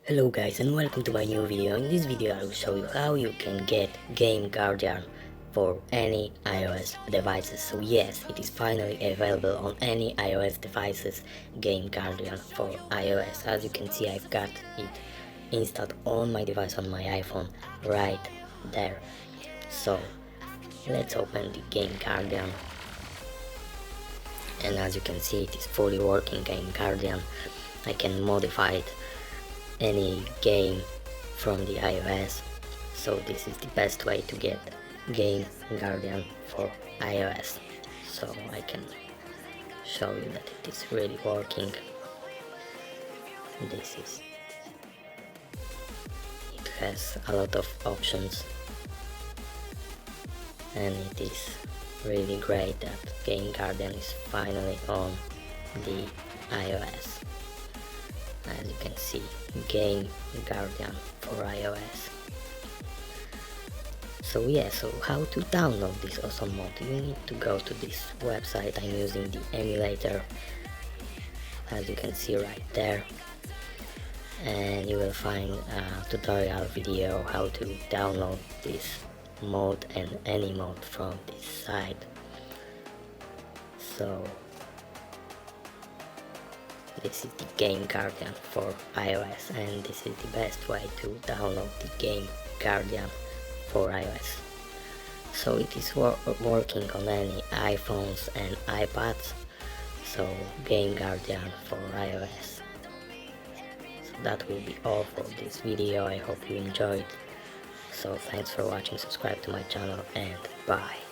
Hello guys and welcome to my new video. In this video I will show you how you can get Game Guardian for any iOS devices. So yes, it is finally available on any iOS devices, Game Guardian for iOS. As you can see, I've got it installed on my device, on my iPhone, right there. So let's open the Game Guardian, and as you can see, it is fully working Game Guardian. I can modify it any game from the iOS, so this is the best way to get Game Guardian for iOS. So I can show you that it is really working. It has a lot of options, and it is really great that Game Guardian is finally on the iOS. As you can see, Game Guardian for iOS. So yeah, so how to download this awesome mod? You need to go to this website. I'm using the emulator, as you can see right there, and you will find a tutorial video how to download this mod and any mod from this site. So this is the Game Guardian for iOS, and this is the best way to download the Game Guardian for iOS. So it is working on any iPhones and iPads. So Game Guardian for iOS. So that will be all for this video. I hope you enjoyed. So thanks for watching, subscribe to my channel, and bye.